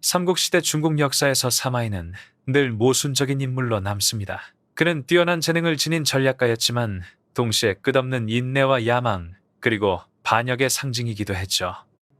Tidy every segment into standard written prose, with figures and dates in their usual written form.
삼국시대 중국 역사에서 사마이는 늘 모순적인 인물로 남습니다. 그는 뛰어난 재능을 지닌 전략가였지만 동시에 끝없는 인내와 야망, 그리고 반역의 상징이기도 했죠.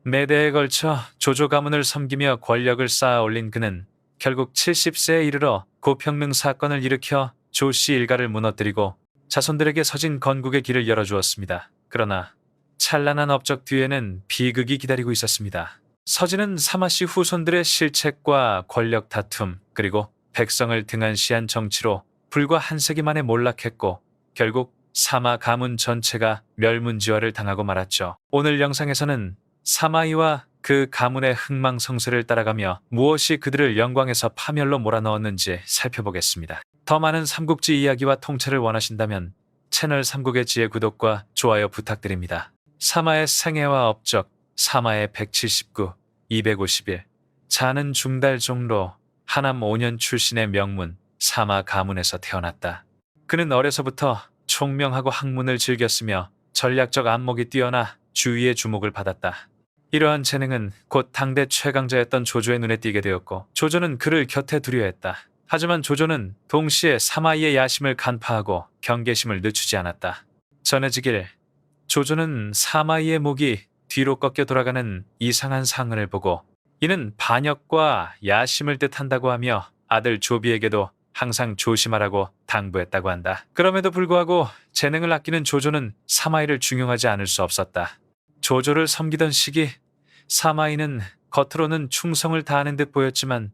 매대에 걸쳐 조조 가문을 섬기며 권력을 쌓아 올린 그는 결국 70세에 이르러 고평릉 사건을 일으켜 조씨 일가를 무너뜨리고 자손들에게 서진 건국의 길을 열어주었습니다. 그러나 찬란한 업적 뒤에는 비극이 기다리고 있었습니다. 서진은 사마씨 후손들의 실책과 권력 다툼, 그리고 백성을 등한시한 정치로 불과 한 세기 만에 몰락했고 결국 사마 가문 전체가 멸문지화를 당하고 말았죠. 오늘 영상에서는 사마이와 그 가문의 흥망성쇠를 따라가며 무엇이 그들을 영광에서 파멸로 몰아넣었는지 살펴보겠습니다. 더 많은 삼국지 이야기와 통찰을 원하신다면 채널 삼국의 지혜 구독과 좋아요 부탁드립니다. 사마의 생애와 업적, 사마의 179, 251, 자는 중달 종로, 하남 5년 출신의 명문 사마 가문에서 태어났다. 그는 어려서부터 총명하고 학문을 즐겼으며 전략적 안목이 뛰어나 주위의 주목을 받았다. 이러한 재능은 곧 당대 최강자였던 조조의 눈에 띄게 되었고 조조는 그를 곁에 두려 했다. 하지만 조조는 동시에 사마이의 야심을 간파하고 경계심을 늦추지 않았다. 전해지길 조조는 사마이의 목이 뒤로 꺾여 돌아가는 이상한 상흔을 보고 이는 반역과 야심을 뜻한다고 하며 아들 조비에게도 항상 조심하라고 당부했다고 한다. 그럼에도 불구하고 재능을 아끼는 조조는 사마이를 중용하지 않을 수 없었다. 조조를 섬기던 시기 사마이는 겉으로는 충성을 다하는 듯 보였지만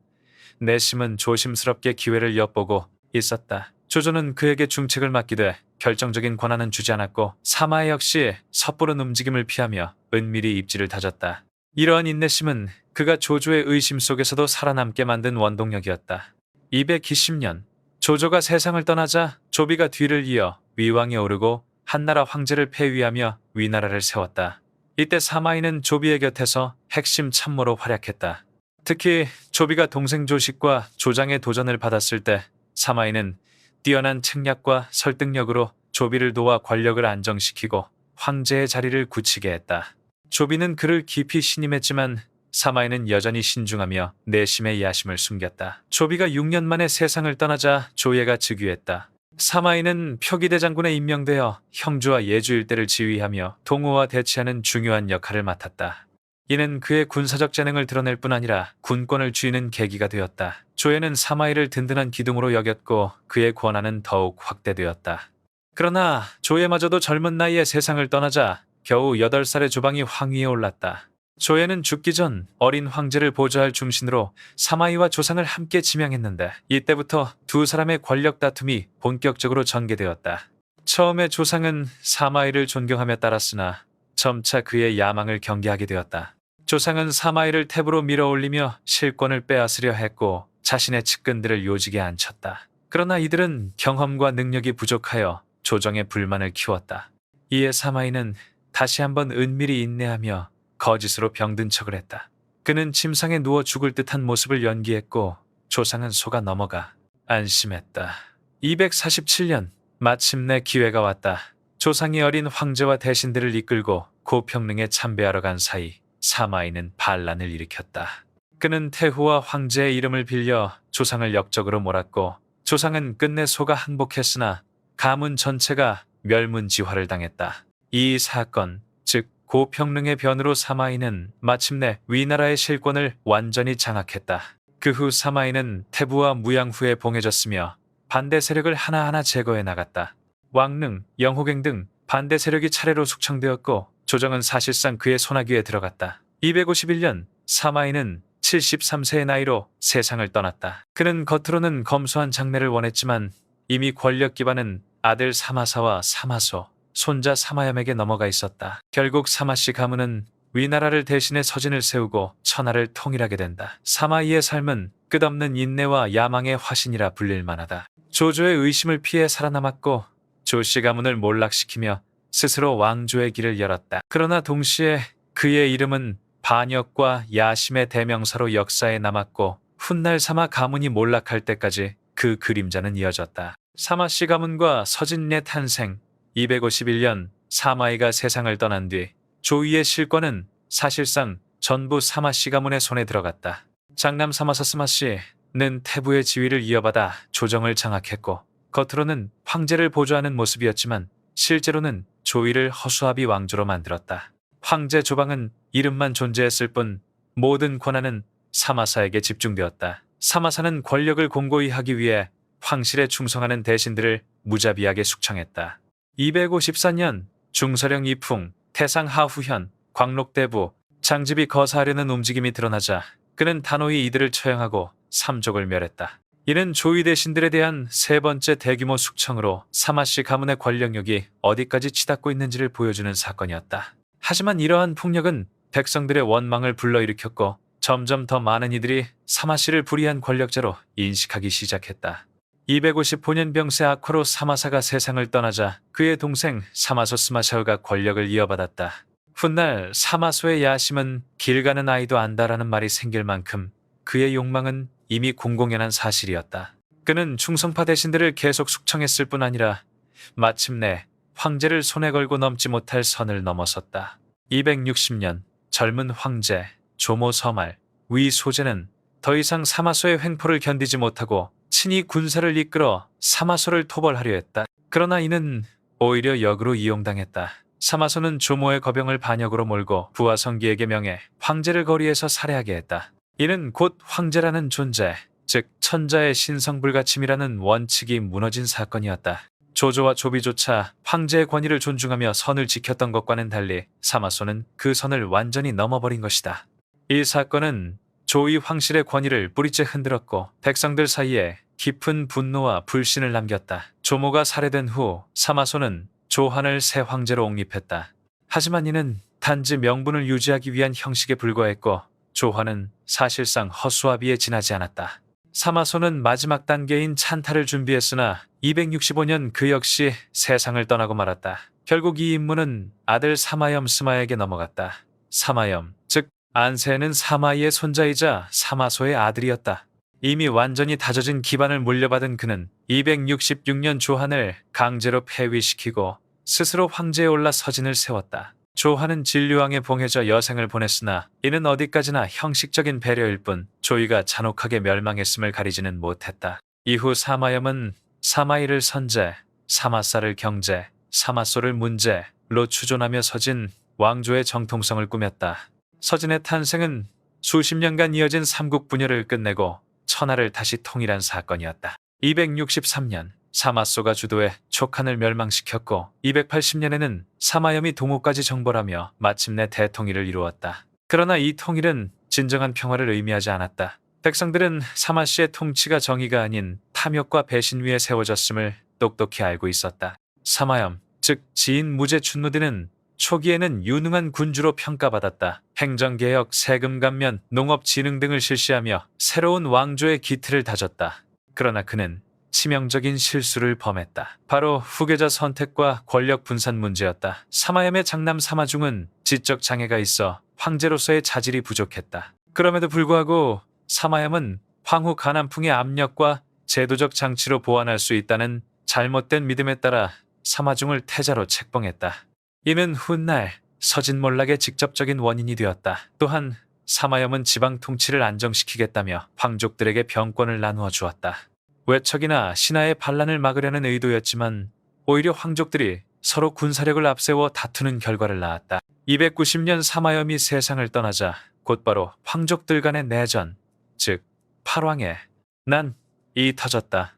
내심은 조심스럽게 기회를 엿보고 있었다. 조조는 그에게 중책을 맡기되 결정적인 권한은 주지 않았고 사마이 역시 섣부른 움직임을 피하며 은밀히 입지를 다졌다. 이러한 인내심은 그가 조조의 의심 속에서도 살아남게 만든 원동력이었다. 220년 조조가 세상을 떠나자 조비가 뒤를 이어 위왕에 오르고 한나라 황제를 폐위하며 위나라를 세웠다. 이때 사마이는 조비의 곁에서 핵심 참모로 활약했다. 특히 조비가 동생 조식과 조장의 도전을 받았을 때 사마이는 뛰어난 책략과 설득력으로 조비를 도와 권력을 안정시키고 황제의 자리를 굳히게 했다. 조비는 그를 깊이 신임했지만 사마이는 여전히 신중하며 내심의 야심을 숨겼다. 조비가 6년 만에 세상을 떠나자 조예가 즉위했다. 사마이는 표기대 장군에 임명되어 형주와 예주 일대를 지휘하며 동호와 대치하는 중요한 역할을 맡았다. 이는 그의 군사적 재능을 드러낼 뿐 아니라 군권을 쥐는 계기가 되었다. 조예는 사마이를 든든한 기둥으로 여겼고 그의 권한은 더욱 확대되었다. 그러나 조예마저도 젊은 나이에 세상을 떠나자 겨우 8살의 조방이 황위에 올랐다. 조예는 죽기 전 어린 황제를 보좌할 중신으로 사마이와 조상을 함께 지명했는데 이때부터 두 사람의 권력 다툼이 본격적으로 전개되었다. 처음에 조상은 사마이를 존경하며 따랐으나 점차 그의 야망을 경계하게 되었다. 조상은 사마이를 탭으로 밀어올리며 실권을 빼앗으려 했고 자신의 측근들을 요직에 앉혔다. 그러나 이들은 경험과 능력이 부족하여 조정의 불만을 키웠다. 이에 사마이는 다시 한번 은밀히 인내하며 거짓으로 병든 척을 했다. 그는 침상에 누워 죽을 듯한 모습을 연기했고 조상은 속아 넘어가 안심했다. 247년 마침내 기회가 왔다. 조상이 어린 황제와 대신들을 이끌고 고평릉에 참배하러 간 사이 사마이는 반란을 일으켰다. 그는 태후와 황제의 이름을 빌려 조상을 역적으로 몰았고 조상은 끝내 속아 항복했으나 가문 전체가 멸문지화를 당했다. 이 사건, 즉 고평릉의 변으로 사마이는 마침내 위나라의 실권을 완전히 장악했다. 그 후 사마이는 태부와 무양후에 봉해졌으며 반대 세력을 하나하나 제거해 나갔다. 왕릉, 영호갱 등 반대 세력이 차례로 숙청되었고 조정은 사실상 그의 손아귀에 들어갔다. 251년 사마이는 73세의 나이로 세상을 떠났다. 그는 겉으로는 검소한 장래를 원했지만 이미 권력 기반은 아들 사마사와 사마소, 손자 사마염에게 넘어가 있었다. 결국 사마씨 가문은 위나라를 대신해 서진을 세우고 천하를 통일하게 된다. 사마이의 삶은 끝없는 인내와 야망의 화신이라 불릴 만하다. 조조의 의심을 피해 살아남았고 조씨 가문을 몰락시키며 스스로 왕조의 길을 열었다. 그러나 동시에 그의 이름은 반역과 야심의 대명사로 역사에 남았고 훗날 사마 가문이 몰락할 때까지 그 그림자는 이어졌다. 사마씨 가문과 서진의 탄생. 251년 사마이가 세상을 떠난 뒤 조이의 실권은 사실상 전부 사마씨 가문의 손에 들어갔다. 장남 사마사 스마시는 태부의 지위를 이어받아 조정을 장악했고 겉으로는 황제를 보조하는 모습이었지만 실제로는 조이를 허수아비 왕조로 만들었다. 황제 조방은 이름만 존재했을 뿐 모든 권한은 사마사에게 집중되었다. 사마사는 권력을 공고히 하기 위해 황실에 충성하는 대신들을 무자비하게 숙청했다. 254년 중서령 이풍, 태상 하후현, 광록대부, 장집이 거사하려는 움직임이 드러나자 그는 단호히 이들을 처형하고 삼족을 멸했다. 이는 조위 대신들에 대한 세 번째 대규모 숙청으로 사마씨 가문의 권력력이 어디까지 치닫고 있는지를 보여주는 사건이었다. 하지만 이러한 폭력은 백성들의 원망을 불러일으켰고 점점 더 많은 이들이 사마씨를 불의한 권력자로 인식하기 시작했다. 255년 병세 아코로 사마사가 세상을 떠나자 그의 동생 사마소 스마샤우가 권력을 이어받았다. 훗날 사마소의 야심은 길 가는 아이도 안다라는 말이 생길 만큼 그의 욕망은 이미 공공연한 사실이었다. 그는 충성파 대신들을 계속 숙청했을 뿐 아니라 마침내 황제를 손에 걸고 넘지 못할 선을 넘어섰다. 260년 젊은 황제 조모 서말 위 소제는 더 이상 사마소의 횡포를 견디지 못하고 친히 군사를 이끌어 사마소를 토벌하려 했다. 그러나 이는 오히려 역으로 이용당했다. 사마소는 조모의 거병을 반역으로 몰고 부하성기에게 명해 황제를 거리에서 살해하게 했다. 이는 곧 황제라는 존재, 즉 천자의 신성불가침이라는 원칙이 무너진 사건이었다. 조조와 조비조차 황제의 권위를 존중하며 선을 지켰던 것과는 달리 사마소는 그 선을 완전히 넘어버린 것이다. 이 사건은 조이 황실의 권위를 뿌리째 흔들었고 백성들 사이에 깊은 분노와 불신을 남겼다. 조모가 살해된 후 사마소는 조한을 새 황제로 옹립했다. 하지만 이는 단지 명분을 유지하기 위한 형식에 불과했고 조한은 사실상 허수아비에 지나지 않았다. 사마소는 마지막 단계인 찬탈을 준비했으나 265년 그 역시 세상을 떠나고 말았다. 결국 이 임무는 아들 사마염 스마에게 넘어갔다. 사마염, 즉 안세는 사마이의 손자이자 사마소의 아들이었다. 이미 완전히 다져진 기반을 물려받은 그는 266년 조한을 강제로 폐위시키고 스스로 황제에 올라 서진을 세웠다. 조한은 진류왕에 봉해져 여생을 보냈으나 이는 어디까지나 형식적인 배려일 뿐 조이가 잔혹하게 멸망했음을 가리지는 못했다. 이후 사마염은 사마이를 선제, 사마사를 경제, 사마소를 문제로 추존하며 서진 왕조의 정통성을 꾸몄다. 서진의 탄생은 수십 년간 이어진 삼국 분열을 끝내고 천하를 다시 통일한 사건이었다. 263년 사마소가 주도해 촉한을 멸망시켰고 280년에는 사마염이 동호까지 정벌하며 마침내 대통일을 이루었다. 그러나 이 통일은 진정한 평화를 의미하지 않았다. 백성들은 사마씨의 통치가 정의가 아닌 탐욕과 배신 위에 세워졌음을 똑똑히 알고 있었다. 사마염, 즉 지인 무제 춘무드는 초기에는 유능한 군주로 평가받았다. 행정개혁, 세금 감면, 농업 진흥 등을 실시하며 새로운 왕조의 기틀을 다졌다. 그러나 그는 치명적인 실수를 범했다. 바로 후계자 선택과 권력 분산 문제였다. 사마염의 장남 사마중은 지적 장애가 있어 황제로서의 자질이 부족했다. 그럼에도 불구하고 사마염은 황후 가난풍의 압력과 제도적 장치로 보완할 수 있다는 잘못된 믿음에 따라 사마중을 태자로 책봉했다. 이는 훗날 서진몰락의 직접적인 원인이 되었다. 또한 사마염은 지방 통치를 안정시키겠다며 황족들에게 병권을 나누어 주었다. 외척이나 신하의 반란을 막으려는 의도였지만 오히려 황족들이 서로 군사력을 앞세워 다투는 결과를 낳았다. 290년 사마염이 세상을 떠나자 곧바로 황족들 간의 내전, 즉 팔왕의 난이 터졌다.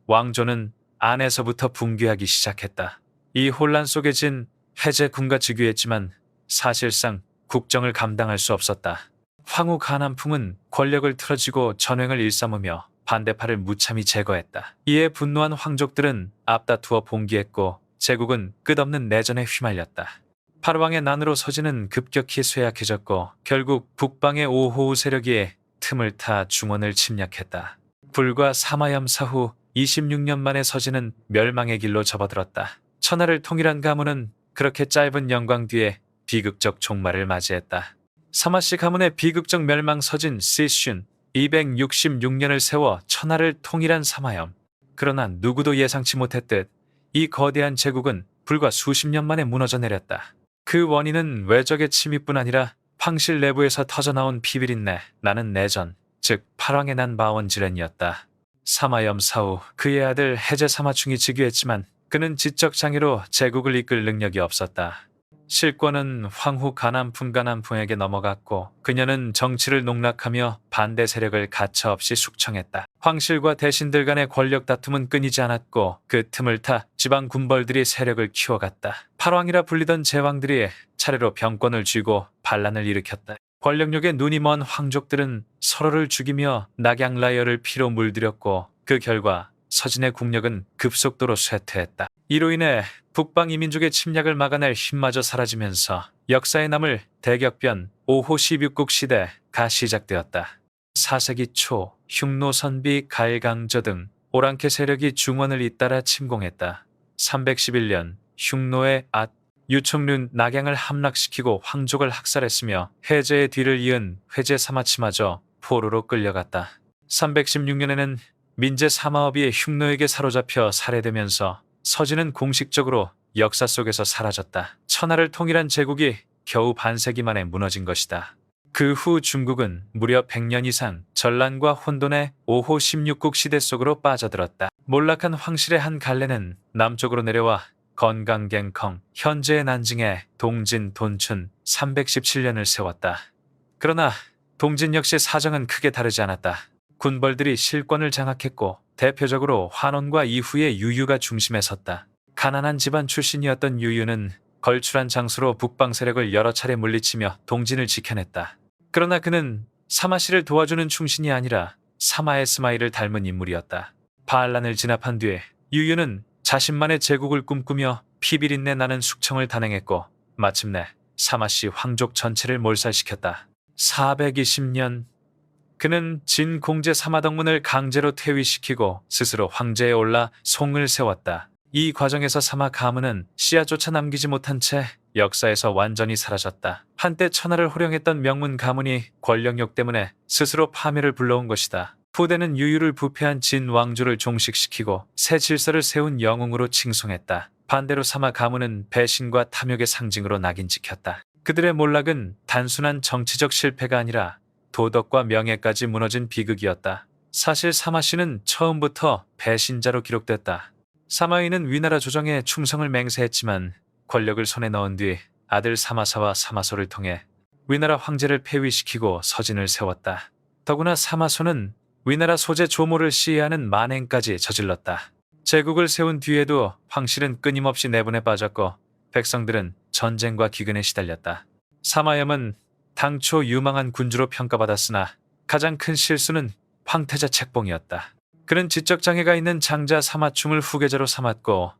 왕조는 안에서부터 붕괴하기 시작했다. 이 혼란 속에 진 해제 군가 즉위했지만 사실상 국정을 감당할 수 없었다. 황후 가난풍은 권력을 틀어쥐고 전횡을 일삼으며 반대파를 무참히 제거했다. 이에 분노한 황족들은 앞다투어 봉기했고 제국은 끝없는 내전에 휘말렸다. 팔왕의 난으로 서진은 급격히 쇠약해졌고 결국 북방의 오호우 세력이 틈을 타 중원을 침략했다. 불과 사마염 사후 26년 만에 서진은 멸망의 길로 접어들었다. 천하를 통일한 가문은 그렇게 짧은 영광 뒤에 비극적 종말을 맞이했다. 사마씨 가문의 비극적 멸망 서진 시슌 266년을 세워 천하를 통일한 사마염. 그러나 누구도 예상치 못했듯 이 거대한 제국은 불과 수십 년 만에 무너져 내렸다. 그 원인은 외적의 침입뿐 아니라 황실 내부에서 터져나온 피비린내 나는 내전, 즉 팔왕의 난 바원지렌이었다. 사마염 사후 그의 아들 해제 사마충이 즉위했지만 그는 지적 장애로 제국을 이끌 능력이 없었다. 실권은 황후 가남풍에게 넘어갔고 그녀는 정치를 농락하며 반대 세력을 가차없이 숙청했다. 황실과 대신들 간의 권력 다툼은 끊이지 않았고 그 틈을 타 지방 군벌들이 세력을 키워갔다. 팔왕이라 불리던 제왕들이 차례로 병권을 쥐고 반란을 일으켰다. 권력욕에 눈이 먼 황족들은 서로를 죽이며 낙양라열을 피로 물들였고 그 결과 서진의 국력은 급속도로 쇠퇴했다. 이로 인해 북방 이민족의 침략을 막아낼 힘마저 사라지면서 역사에 남을 대격변 5호 16국 시대가 시작되었다. 4세기 초 흉노 선비 가일강저 등 오랑캐 세력이 중원을 잇따라 침공했다. 311년 흉노의 유청륜 낙양을 함락시키고 황족을 학살했으며 해제의 뒤를 이은 회제 사마치마저 포로로 끌려갔다. 316년에는 민제 사마업이 흉노에게 사로잡혀 살해되면서 서진은 공식적으로 역사 속에서 사라졌다. 천하를 통일한 제국이 겨우 반세기 만에 무너진 것이다. 그 후 중국은 무려 100년 이상 전란과 혼돈의 5호 16국 시대 속으로 빠져들었다. 몰락한 황실의 한 갈래는 남쪽으로 내려와 건강갱컹, 현재의 난징에 동진 돈춘 317년을 세웠다. 그러나 동진 역시 사정은 크게 다르지 않았다. 군벌들이 실권을 장악했고 대표적으로 환원과 이후의 유유가 중심에 섰다. 가난한 집안 출신이었던 유유는 걸출한 장수로 북방 세력을 여러 차례 물리치며 동진을 지켜냈다. 그러나 그는 사마씨를 도와주는 충신이 아니라 사마에스마이를 닮은 인물이었다. 반란을 진압한 뒤에 유유는 자신만의 제국을 꿈꾸며 피비린내 나는 숙청을 단행했고 마침내 사마씨 황족 전체를 몰살시켰다. 420년 그는 진 공제 사마덕문을 강제로 퇴위시키고 스스로 황제에 올라 송을 세웠다. 이 과정에서 사마 가문은 씨앗조차 남기지 못한 채 역사에서 완전히 사라졌다. 한때 천하를 호령했던 명문 가문이 권력욕 때문에 스스로 파멸을 불러온 것이다. 후대는 유유를 부패한 진 왕조를 종식시키고 새 질서를 세운 영웅으로 칭송했다. 반대로 사마 가문은 배신과 탐욕의 상징으로 낙인 찍혔다. 그들의 몰락은 단순한 정치적 실패가 아니라 도덕과 명예까지 무너진 비극이었다. 사실 사마씨는 처음부터 배신자로 기록됐다. 사마이는 위나라 조정에 충성을 맹세했지만 권력을 손에 넣은 뒤 아들 사마사와 사마소를 통해 위나라 황제를 폐위시키고 서진을 세웠다. 더구나 사마소는 위나라 소재 조모를 시해하는 만행까지 저질렀다. 제국을 세운 뒤에도 황실은 끊임없이 내분에 빠졌고 백성들은 전쟁과 기근에 시달렸다. 사마염은 당초 유망한 군주로 평가받았으나 가장 큰 실수는 황태자 책봉이었다. 그는 지적장애가 있는 장자 사마충을 후계자로 삼았고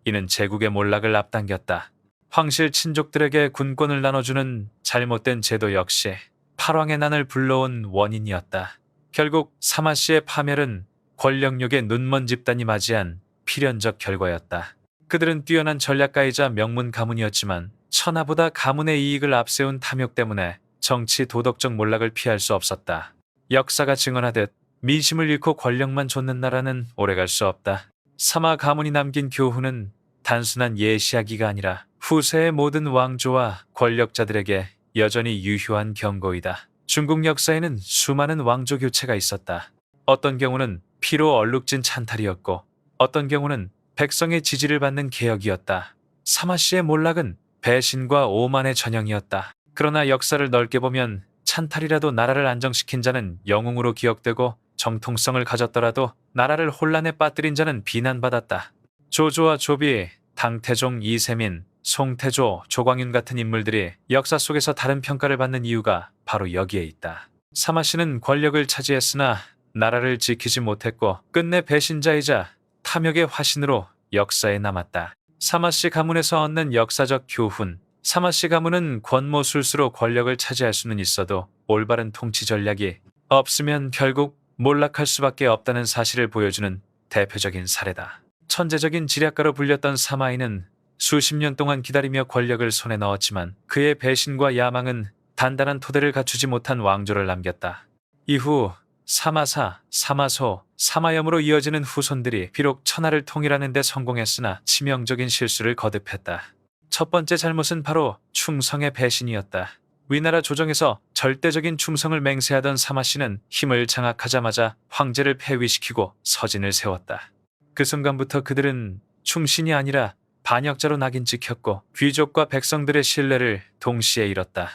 이는 제국의 몰락을 앞당겼다. 황실 친족들에게 군권을 나눠주는 잘못된 제도 역시 팔왕의 난을 불러온 원인이었다. 결국 사마씨의 파멸은 권력욕의 눈먼 집단이 맞이한 필연적 결과였다. 그들은 뛰어난 전략가이자 명문 가문이었지만 천하보다 가문의 이익을 앞세운 탐욕 때문에 정치 도덕적 몰락을 피할 수 없었다. 역사가 증언하듯 민심을 잃고 권력만 좇는 나라는 오래갈 수 없다. 사마 가문이 남긴 교훈은 단순한 예시하기가 아니라 후세의 모든 왕조와 권력자들에게 여전히 유효한 경고이다. 중국 역사에는 수많은 왕조 교체가 있었다. 어떤 경우는 피로 얼룩진 찬탈이었고 어떤 경우는 백성의 지지를 받는 개혁이었다. 사마씨의 몰락은 배신과 오만의 전형이었다. 그러나 역사를 넓게 보면 찬탈이라도 나라를 안정시킨 자는 영웅으로 기억되고 정통성을 가졌더라도 나라를 혼란에 빠뜨린 자는 비난받았다. 조조와 조비, 당태종, 이세민, 송태조, 조광윤 같은 인물들이 역사 속에서 다른 평가를 받는 이유가 바로 여기에 있다. 사마씨는 권력을 차지했으나 나라를 지키지 못했고 끝내 배신자이자 탐욕의 화신으로 역사에 남았다. 사마씨 가문에서 얻는 역사적 교훈. 사마씨 가문은 권모술수로 권력을 차지할 수는 있어도 올바른 통치 전략이 없으면 결국 몰락할 수밖에 없다는 사실을 보여주는 대표적인 사례다. 천재적인 지략가로 불렸던 사마이는 수십 년 동안 기다리며 권력을 손에 넣었지만 그의 배신과 야망은 단단한 토대를 갖추지 못한 왕조를 남겼다. 이후 사마사, 사마소, 사마염으로 이어지는 후손들이 비록 천하를 통일하는 데 성공했으나 치명적인 실수를 거듭했다. 첫 번째 잘못은 바로 충성의 배신이었다. 위나라 조정에서 절대적인 충성을 맹세하던 사마 씨는 힘을 장악하자마자 황제를 폐위시키고 서진을 세웠다. 그 순간부터 그들은 충신이 아니라 반역자로 낙인 찍혔고 귀족과 백성들의 신뢰를 동시에 잃었다.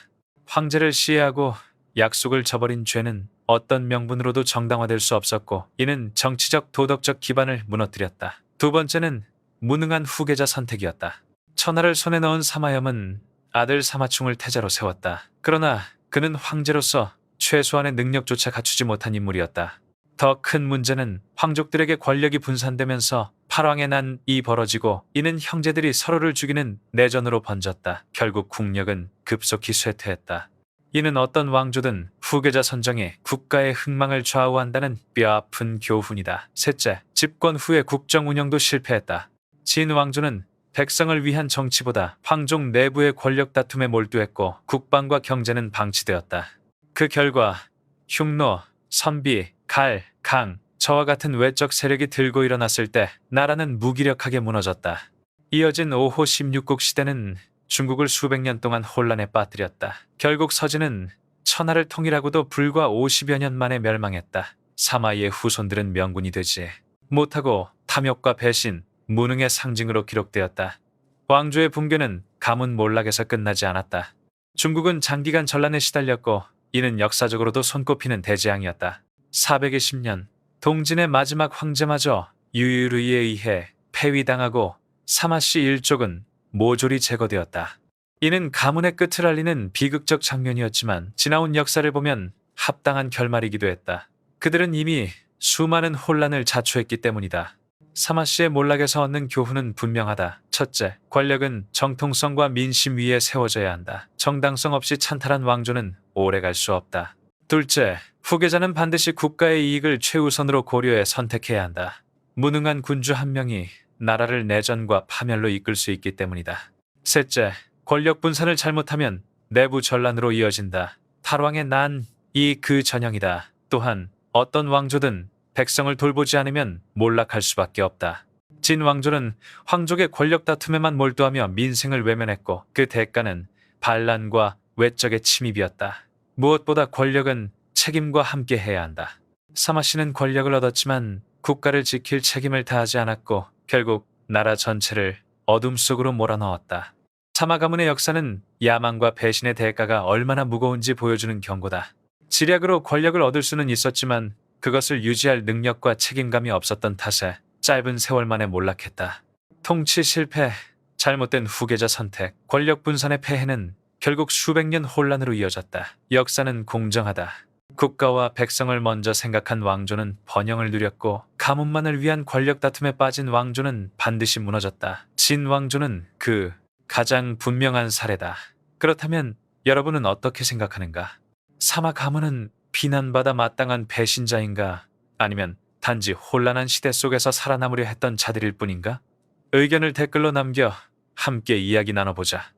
황제를 시해하고 약속을 저버린 죄는 어떤 명분으로도 정당화될 수 없었고 이는 정치적 도덕적 기반을 무너뜨렸다. 두 번째는 무능한 후계자 선택이었다. 천하를 손에 넣은 사마염은 아들 사마충을 태자로 세웠다. 그러나 그는 황제로서 최소한의 능력조차 갖추지 못한 인물이었다. 더 큰 문제는 황족들에게 권력이 분산되면서 팔왕의 난이 벌어지고 이는 형제들이 서로를 죽이는 내전으로 번졌다. 결국 국력은 급속히 쇠퇴했다. 이는 어떤 왕조든 후계자 선정이 국가의 흥망을 좌우한다는 뼈아픈 교훈이다. 셋째, 집권 후의 국정 운영도 실패했다. 진 왕조는 백성을 위한 정치보다 황족 내부의 권력 다툼에 몰두했고 국방과 경제는 방치되었다. 그 결과 흉노, 선비, 갈, 강, 저와 같은 외적 세력이 들고 일어났을 때 나라는 무기력하게 무너졌다. 이어진 5호 16국 시대는 중국을 수백 년 동안 혼란에 빠뜨렸다. 결국 서진은 천하를 통일하고도 불과 50여 년 만에 멸망했다. 사마이의 후손들은 명군이 되지 못하고 탐욕과 배신, 무능의 상징으로 기록되었다. 왕조의 붕괴는 가문 몰락에서 끝나지 않았다. 중국은 장기간 전란에 시달렸고 이는 역사적으로도 손꼽히는 대재앙이었다. 420년 동진의 마지막 황제마저 유유르이에 의해 폐위당하고 사마씨 일족은 모조리 제거되었다. 이는 가문의 끝을 알리는 비극적 장면이었지만 지나온 역사를 보면 합당한 결말이기도 했다. 그들은 이미 수많은 혼란을 자초했기 때문이다. 사마씨의 몰락에서 얻는 교훈은 분명하다. 첫째, 권력은 정통성과 민심 위에 세워져야 한다. 정당성 없이 찬탈한 왕조는 오래 갈 수 없다. 둘째, 후계자는 반드시 국가의 이익을 최우선으로 고려해 선택해야 한다. 무능한 군주 한 명이 나라를 내전과 파멸로 이끌 수 있기 때문이다. 셋째, 권력 분산을 잘못하면 내부 전란으로 이어진다. 탈왕의 난이 그 전형이다. 또한 어떤 왕조든 백성을 돌보지 않으면 몰락할 수밖에 없다. 진 왕조는 황족의 권력 다툼에만 몰두하며 민생을 외면했고 그 대가는 반란과 외적의 침입이었다. 무엇보다 권력은 책임과 함께 해야 한다. 사마씨는 권력을 얻었지만 국가를 지킬 책임을 다하지 않았고 결국 나라 전체를 어둠 속으로 몰아넣었다. 사마 가문의 역사는 야망과 배신의 대가가 얼마나 무거운지 보여주는 경고다. 지략으로 권력을 얻을 수는 있었지만 그것을 유지할 능력과 책임감이 없었던 탓에 짧은 세월 만에 몰락했다. 통치 실패, 잘못된 후계자 선택, 권력 분산의 폐해는 결국 수백 년 혼란으로 이어졌다. 역사는 공정하다. 국가와 백성을 먼저 생각한 왕조는 번영을 누렸고 가문만을 위한 권력 다툼에 빠진 왕조는 반드시 무너졌다. 진 왕조는 그 가장 분명한 사례다. 그렇다면 여러분은 어떻게 생각하는가? 사마 가문은 비난받아 마땅한 배신자인가? 아니면 단지 혼란한 시대 속에서 살아남으려 했던 자들일 뿐인가? 의견을 댓글로 남겨 함께 이야기 나눠보자.